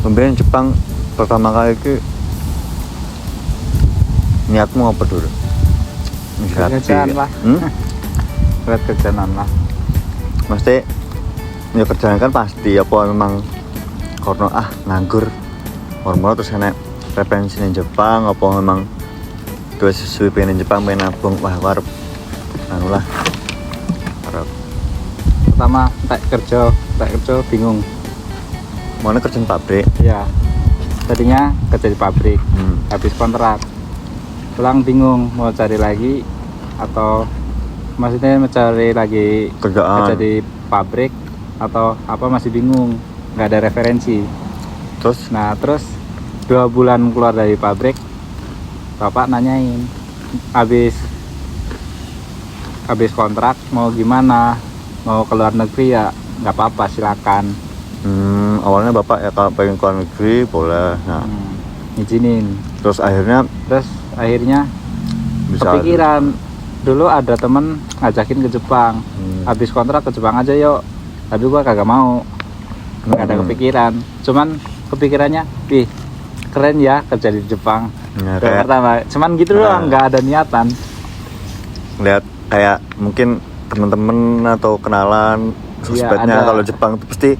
Kemudian Jepang pertama kali itu niatmu apa dulu? Kerjaan lah. Berat kerjaan lah. Mesti ya kerjaan kan pasti apa memang karena nganggur hormon terus enak referensi di Jepang apa memang dua sesuai pengen Jepang pengen nabung warep anu lah warep. Pertama tak kerja bingung. Mana kerja di pabrik? Ya. Tadinya kerja di pabrik. Habis kontrak. Pulang bingung mau cari lagi atau maksudnya mencari lagi kerja di pabrik atau apa, masih bingung, nggak ada referensi. Terus 2 bulan keluar dari pabrik, bapak nanyain habis kontrak mau gimana, mau ke luar negeri ya nggak apa-apa silakan. Awalnya bapak ya kalau pengen ke luar negeri boleh, izinin. Terus akhirnya bisa kepikiran dulu ada temen ngajakin ke Jepang, habis kontrak ke Jepang aja yuk, tapi gua kagak mau, nggak ada kepikiran. Cuman kepikirannya, keren ya kerja di Jepang. Pertama, cuman gitu doang, nggak ada niatan. Lihat kayak mungkin temen-temen atau kenalan sosmednya kalau Jepang itu pasti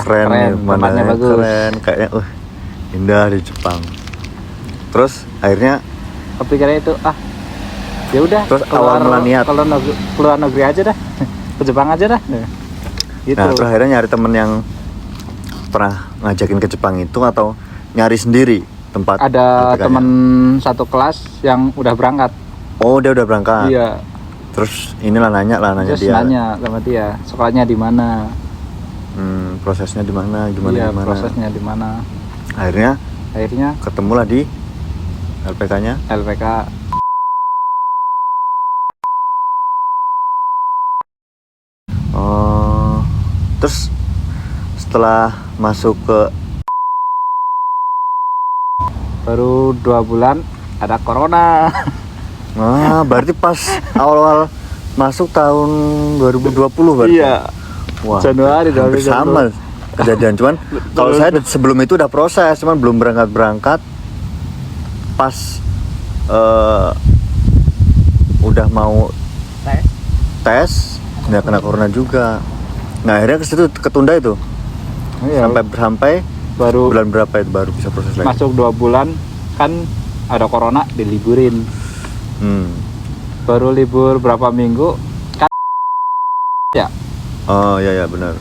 keren, tempatnya bagus, keren, kayaknya indah di Jepang. Terus akhirnya kepikirannya itu ya udah, terus awal mula niat keluar negeri aja dah, ke Jepang aja dah gitu. Nah terus akhirnya nyari temen yang pernah ngajakin ke Jepang itu atau nyari sendiri tempat? Ada temen satu kelas yang udah berangkat. Oh dia udah berangkat? Iya. Terus nanya terus dia. Nanya sama dia sekolahnya di mana, prosesnya di mana, gimana? Prosesnya di mana. Akhirnya ketemulah di LPK-nya. Oh, terus setelah masuk ke baru 2 bulan ada corona. Berarti pas awal masuk tahun 2020 berarti. Iya. Wah, Januari 2020. Sama kejadian, cuman kalau saya sebelum itu udah proses, cuman belum berangkat. Pas udah mau tes nggak kena corona juga. Nah akhirnya ke situ ketunda itu. Iya. Sampai baru bulan berapa itu baru bisa proses lagi. Masuk 2 bulan kan ada corona, diliburin. Baru libur berapa minggu kan ya. Oh iya benar.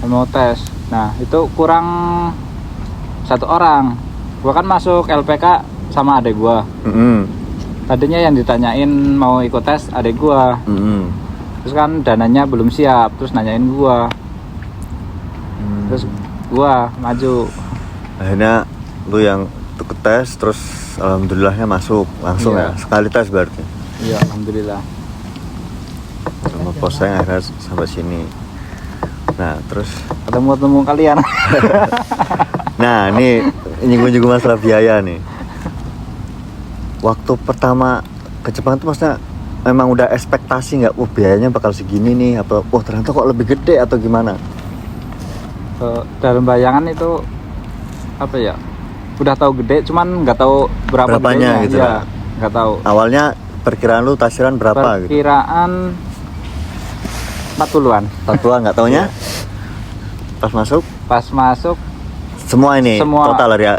Mau tes. Nah itu kurang 1 orang. Gua kan masuk LPK sama adek gua. Tadinya yang ditanyain mau ikut tes adek gua. Terus kan dananya belum siap, terus nanyain gua. Terus gua maju. Akhirnya lu yang ke tes, terus alhamdulillahnya masuk langsung. Ya sekali tes berarti. Iya alhamdulillah. Sama posnya akhirnya sampai sini. Nah terus ketemu kalian. Nah ini nyinggung masalah biaya nih. Waktu pertama ke Jepang itu maksudnya memang udah ekspektasi nggak? Biayanya bakal segini nih, apa ternyata kok lebih gede atau gimana? Dalam bayangan itu apa ya? Udah tahu gede, cuman nggak tahu berapanya gitu ya. Nggak tahu. Awalnya perkiraan lu tasiran berapa? Perkiraan 40-an. 40-an nggak taunya? Pas masuk semua total ya.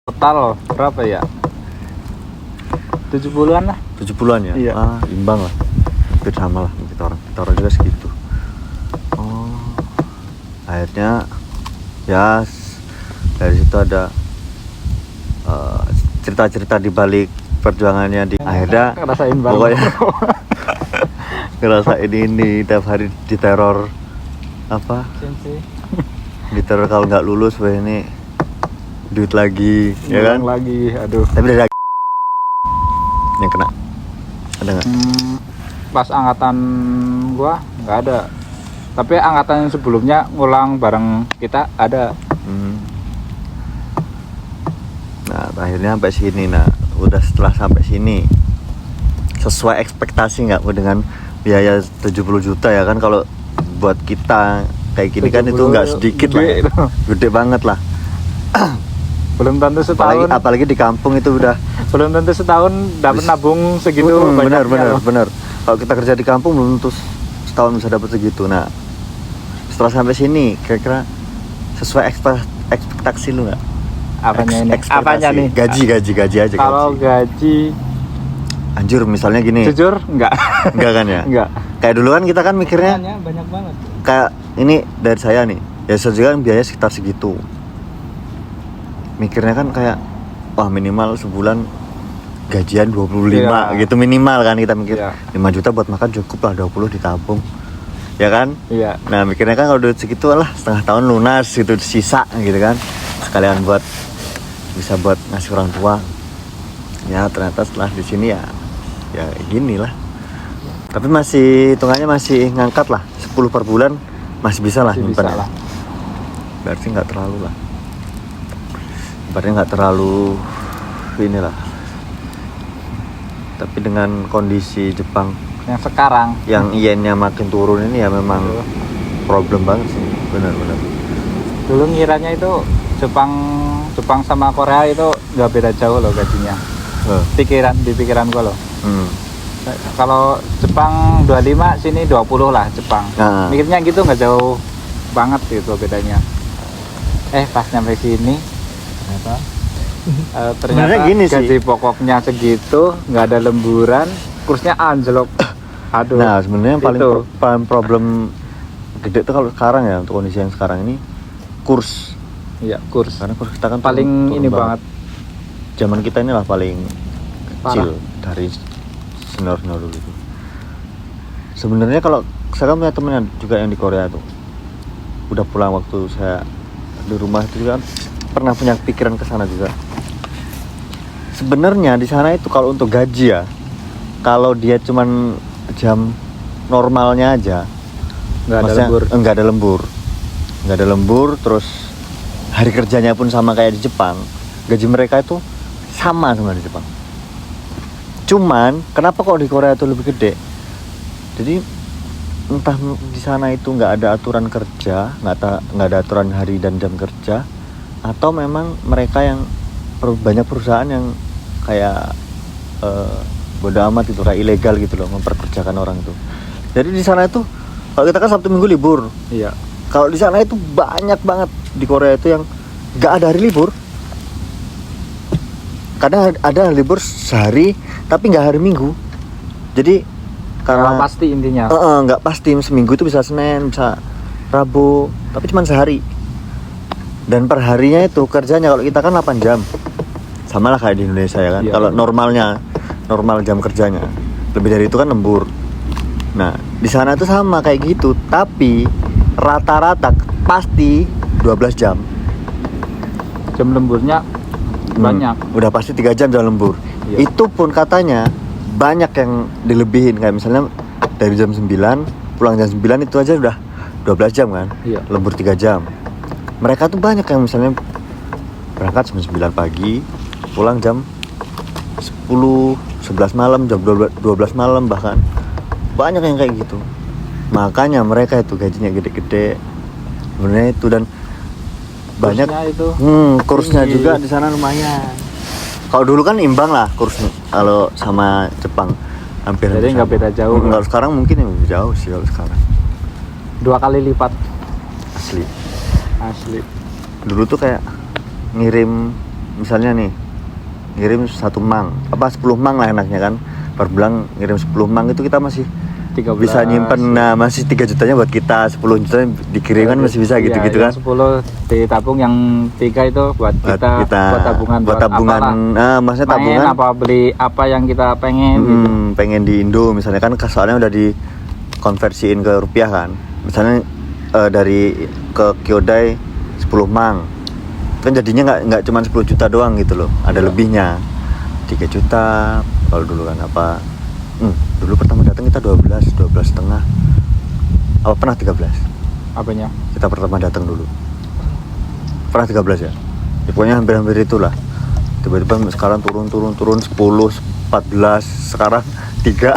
Total berapa ya? 70-an lah. 70-an ya? Iya. Imbang lah. Hampir sama lah kita orang juga segitu. Akhirnya ya dari situ ada cerita-cerita di balik perjuangannya di akhirnya ngerasain banget. Pokoknya ngerasain ini tiap hari diteror diteror kalau nggak lulus ini duit lagi ya kan lagi aduh. Tapi dari yang kena ada nggak? Pas angkatan gua nggak ada, tapi angkatan yang sebelumnya ngulang bareng kita ada. Nah akhirnya sampai sini. Nah udah setelah sampai sini sesuai ekspektasi nggak dengan biaya 70 juta ya kan? Kalau buat kita kayak gini kan itu nggak sedikit lah, gede banget lah. Belum tentu setahun. Apalagi di kampung itu udah belum tentu setahun dapat nabung segitu benar banyaknya. benar. Kalau kita kerja di kampung belum tentu setahun bisa dapat segitu. Nah, setelah sampai sini kira-kira sesuai ekspektasi lu nggak? Apanya ini? Ekspektasi. Apanya nih? Gaji aja. Kalau gaji anjur misalnya gini. jujur enggak. Enggak kan ya? Enggak. Kayak dulu kan kita kan mikirnya Banyak banget. kayak ini dari saya nih. Ya saya juga kan biaya sekitar segitu. Mikirnya kan kayak wah minimal sebulan gajian 25 gitu minimal kan kita mikir. 5 juta buat makan cukup lah, 20 ditabung. Ya kan? Iya. Nah mikirnya kan kalau duit segitu lah setengah tahun lunas gitu, sisa gitu kan, sekalian buat bisa buat ngasih orang tua. Ya ternyata setelah di sini ya gini lah. Tapi masih hitungannya masih ngangkat lah, 10 per bulan masih bisa lah nyimpen ya. Berarti nggak terlalu lah. Berarti nggak terlalu inilah. Tapi dengan kondisi Jepang Yang sekarang yang yennya makin turun ini ya memang problem banget sih, benar. dulu ngiranya itu Jepang sama Korea itu nggak beda jauh loh gajinya. Di pikiran gue loh. Kalau Jepang 25, sini 20 lah Jepang. Mikirnya gitu nggak jauh banget gitu bedanya. Pas nyampe sini ternyata gini gaji sih. pokoknya segitu, nggak ada lemburan, kursnya anjlok. Aduh. Nah sebenarnya yang paling problem gede tuh kalau sekarang ya, untuk kondisi yang sekarang ini kurs. Iya, kurs. Karena kurs kita kan paling turun ini banget. Zaman kita inilah paling kecil Parah. dari senior dulu itu. Sebenarnya kalau saya kan punya temen juga yang di Korea tuh, udah pulang waktu saya di rumah itu juga kan pernah punya pikiran ke sana juga. Sebenarnya di sana itu kalau untuk gaji ya, kalau dia cuman jam normalnya aja nggak ada lembur, terus hari kerjanya pun sama kayak di Jepang, gaji mereka itu sama di Jepang. Cuman kenapa kok di Korea itu lebih gede? Jadi entah di sana itu nggak ada aturan kerja, nggak ada aturan hari dan jam kerja, atau memang mereka yang banyak perusahaan yang kayak bodo amat itu, kayak ilegal gitu loh, memperkerjakan orang itu. Jadi di sana itu kalau kita kan Sabtu Minggu libur. Iya. Kalau di sana itu banyak banget di Korea itu yang nggak ada hari libur. Kadang ada libur sehari tapi nggak hari Minggu. Jadi karena pasti intinya. Nggak pasti, seminggu itu bisa Senin, bisa Rabu, tapi cuma sehari. Dan per harinya itu kerjanya kalau kita kan 8 jam. Sama lah kayak di Indonesia ya kan. Iya. Kalau normal jam kerjanya. Lebih dari itu kan lembur. Nah, di sana itu sama kayak gitu, tapi rata-rata pasti 12 jam. Jam lemburnya banyak. Udah pasti 3 jam lembur. Iya. Itu pun katanya banyak yang dilebihin, kayak misalnya dari jam 9 pulang jam 9 itu aja udah 12 jam kan. Iya. Lembur 3 jam. Mereka tuh banyak yang misalnya berangkat jam 9 pagi, pulang jam 10, 11 malam, jam 12 malam bahkan. Banyak yang kayak gitu. Makanya mereka itu gajinya gede-gede. Sebenarnya itu, dan banyak itu kursnya tinggi. juga di sana lumayan. Kalau dulu kan imbang lah kursnya kalau sama Jepang, hampir. Jadi nggak beda jauh. Kalau sekarang mungkin yang lebih jauh sih kalau sekarang. 2 kali lipat. Asli. Dulu tuh kayak ngirim misalnya nih, ngirim 1 mang, 10 mang lah enaknya kan. Per bulan ngirim 10 mang itu kita masih 13. bisa nyimpen, masih 3 jutanya buat kita, 10 juta dikirim kan masih bisa gitu-gitu kan. 10 ditabung, yang 3 itu buat kita. Buat tabungan. Maksudnya main, tabungan apa beli apa yang kita pengen gitu. Pengen di Indo misalnya kan, soalnya udah dikonversiin ke rupiah kan. Misalnya dari ke Kyodai 10 mang. Kan jadinya nggak cuma 10 juta doang gitu loh. Ada lebihnya. 3 juta kalau dulu kan apa. Dulu pertama datang kita 12 setengah. Apa pernah 13? Apanya? Kita pertama datang dulu. Pernah 13 ya? Ya pokoknya hampir itulah. Tiba-tiba sekarang turun 10, 14, sekarang 3.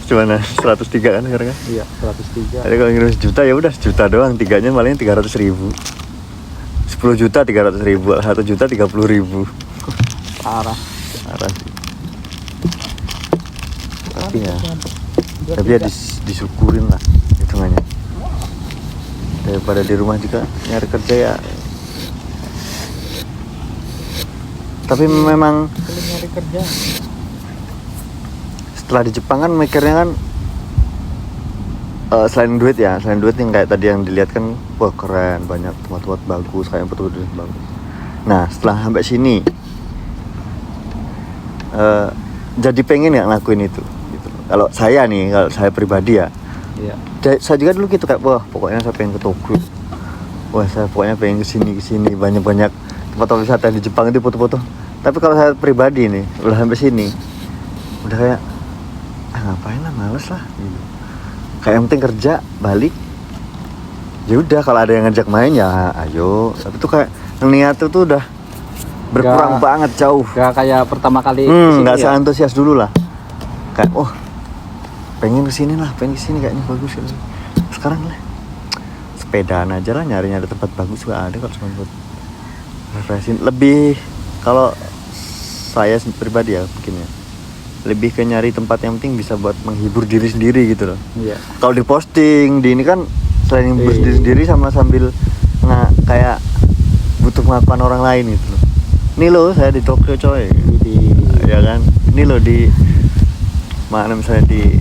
Gimana? 103 kan sekarang kan? Iya 103. Jadi kalau ngirim sejuta ya udah sejuta doang, tiganya paling 300.000. 10 juta 300.000, 1 juta 30.000. Parah. Parah sih. Tapi ya disyukurin lah hitungannya. Daripada di rumah juga nyari kerja ya. Tapi memang Nyari kerja. setelah di Jepang kan mikirnya kan selain duit yang kayak tadi yang dilihat kan, wah keren, banyak tempat-tempat bagus, kayak betul-betul bagus. Nah setelah sampai sini jadi pengen nggak ngelakuin itu gitu. Kalau saya pribadi ya, Iya. saya juga dulu gitu kayak, wah pokoknya saya pengen ke Tokyo, wah saya pokoknya pengen kesini banyak tempat wisata di Jepang itu foto-foto. Tapi kalau saya pribadi nih udah sampai sini udah kayak ngapain lah, males lah gitu. Kayak yang penting kerja balik ya udah, kalau ada yang ngajak main ya ayo. Tapi tuh kayak niat tuh udah berkurang banget, jauh Gak kayak pertama kali nggak seantusias dulu lah. Kayak pengen kesini kayaknya bagus gitu. Sekarang lah sepedaan aja lah, nyari tempat bagus juga ada kalau cuma buat refreshing. Lebih kalau saya pribadi ya bikinnya lebih ke nyari tempat yang penting bisa buat menghibur diri sendiri gitu loh. Iya. Kalau diposting di ini kan selain menghibur diri sendiri sama sambil kayak butuh pengakuan orang lain gitu loh. Nih loh saya di Tokyo coy, ya kan. Ini loh di mana misalnya di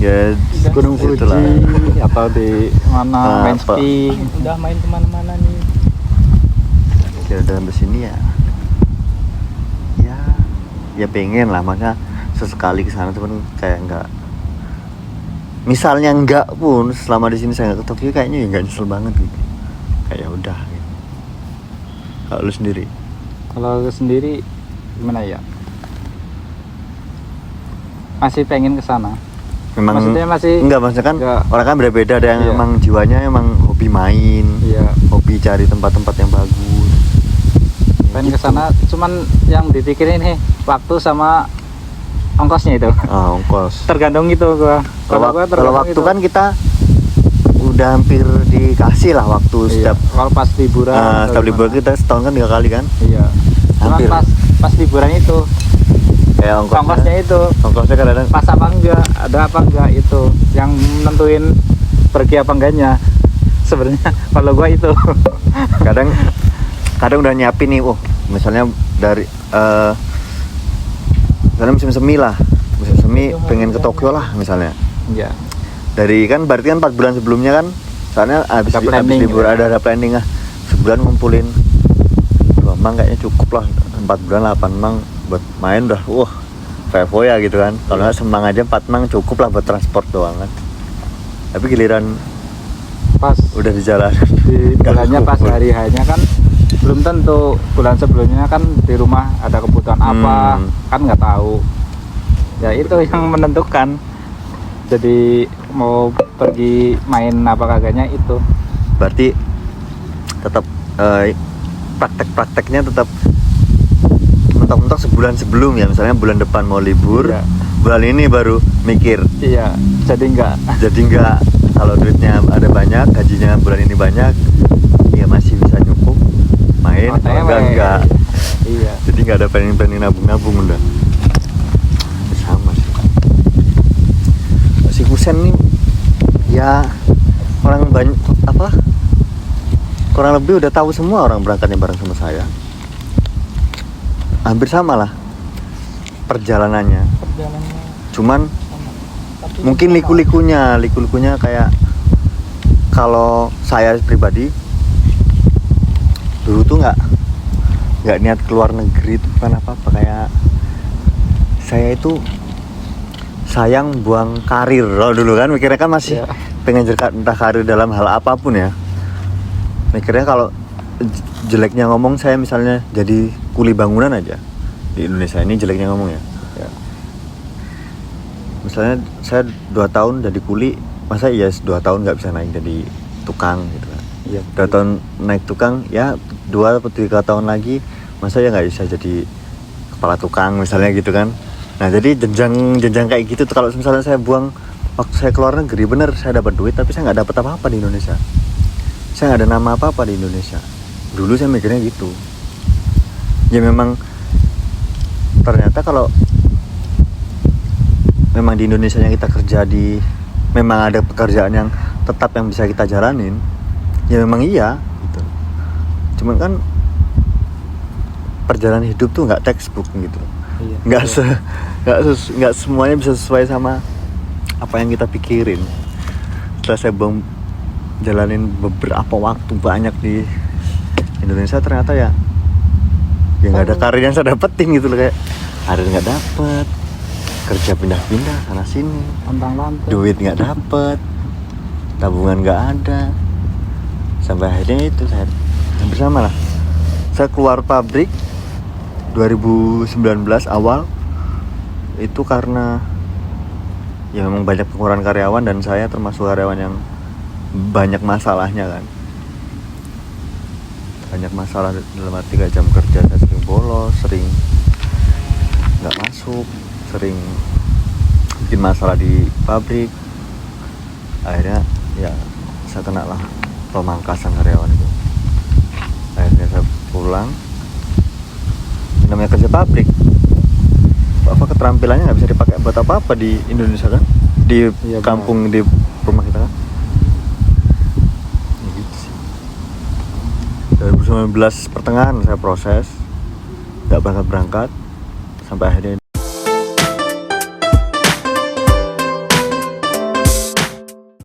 ya Gunung Fuji atau di mana main apa? ski. Udah main kemana-mana nih. Kira dalam sini ya pengen lah, makanya sesekali kesana cuman kayak enggak. Misalnya enggak pun selama di sini saya nggak ke Tokyo kayaknya ya nggak nyesel banget gitu. Kayak ya udah gitu. Kalau lu sendiri? Kalau lu sendiri gimana ya? Masih pengen ke sana. Memang Maksudnya masih enggak, maksudnya kan enggak. orang kan beda-beda, ada yang Iya. emang jiwanya emang hobi main, Iya. hobi cari tempat-tempat yang bagus. Pengen ke sana, cuman yang dipikirin nih waktu sama ongkosnya itu. Ongkos. Tergantung itu gua. Kalau tergantung waktu itu. kan kita udah hampir dikasih lah waktu Iya. setiap Kalau pas liburan. setiap liburan kita setahun kan 3 kali kan. Iya. Cuman Hampir. pas liburan itu Kayak ongkosnya itu ongkosnya kadang pas apa enggak, ada apa enggak, itu yang nentuin pergi apa enggaknya sebenarnya. Kalau gua itu kadang udah nyiapin nih, misalnya dari misalnya musim semi pengen ke Tokyo lah misalnya. iya. Dari kan berarti kan 4 bulan sebelumnya kan, soalnya habis libur ya. ada planning sebulan ngumpulin 2 mang kayaknya cukup lah, 4 bulan 8 mang buat main udah foya gitu kan. Kalau nggak semang aja 4 mang cukup lah buat transport doang kan. Tapi giliran Pas udah di jalan di bulannya, pas hari hanya kan belum tentu. Bulan sebelumnya kan di rumah ada kebutuhan apa kan nggak tahu ya, itu yang menentukan. Jadi mau pergi main apa kagaknya itu. berarti tetap praktek-prakteknya tetap mentok-mentok sebulan sebelum ya, misalnya bulan depan mau libur, Iya. bulan ini baru mikir. Iya, jadi Enggak, kalau duitnya ada banyak, gajinya bulan ini banyak, ya masih bisa nyukup main. Kalau enggak. Iya. Jadi nggak ada planning nabung udah. Sama sih. Si Husen nih ya orang banyak kurang lebih udah tahu semua orang berangkatnya bareng sama saya. Hampir sama lah perjalanannya. Cuman mungkin liku-likunya kayak kalau saya pribadi dulu tuh nggak niat keluar negeri itu bukan apa-apa, kayak saya itu sayang buang karir. Kalau dulu kan mikirnya kan masih pengen entah karir dalam hal apapun ya, mikirnya kalau jeleknya ngomong saya misalnya jadi kuli bangunan aja di Indonesia ini, jeleknya ngomong ya. Misalnya saya 2 tahun jadi kuli, masa iya 2 tahun nggak bisa naik jadi tukang gitu kan. 2 tahun naik tukang, ya 2 atau 3 tahun lagi masa ya nggak bisa jadi kepala tukang misalnya gitu kan. Nah jadi jenjang kayak gitu tuh, kalau misalnya saya buang waktu saya keluar negeri, bener saya dapat duit tapi saya nggak dapat apa-apa di Indonesia, saya nggak ada nama apa-apa di Indonesia. Dulu saya mikirnya gitu. Ya memang ternyata kalau memang di Indonesia yang kita kerja di, memang ada pekerjaan yang tetap yang bisa kita jalanin, ya memang iya gitu. Cuman kan perjalanan hidup tuh nggak textbook gitu. Iya. Nggak semuanya bisa sesuai sama apa yang kita pikirin. Setelah saya jalanin beberapa waktu banyak di Indonesia, ternyata ya nggak ada karir yang saya dapetin gitu loh. Kayak karir nggak dapet, kerja pindah-pindah sana sini, Pantang-pantang. duit nggak dapet, tabungan nggak ada, sampai akhirnya itu saya hampir sama lah. Saya keluar pabrik 2019 awal itu karena ya memang banyak pengurangan karyawan, dan saya termasuk karyawan yang banyak masalahnya kan. Banyak masalah dalam arti kayak jam kerja saya sering bolos, sering nggak masuk, sering bikin masalah di pabrik. Akhirnya ya saya kena lah pemangkasan karyawan itu. Akhirnya saya pulang. Namanya kerja pabrik, apa keterampilannya nggak bisa dipakai buat apa-apa di Indonesia kan, di Iya, kampung, di rumah kita kan. Ya gitu sih. 2019 pertengahan saya proses, nggak berangkat sampai akhirnya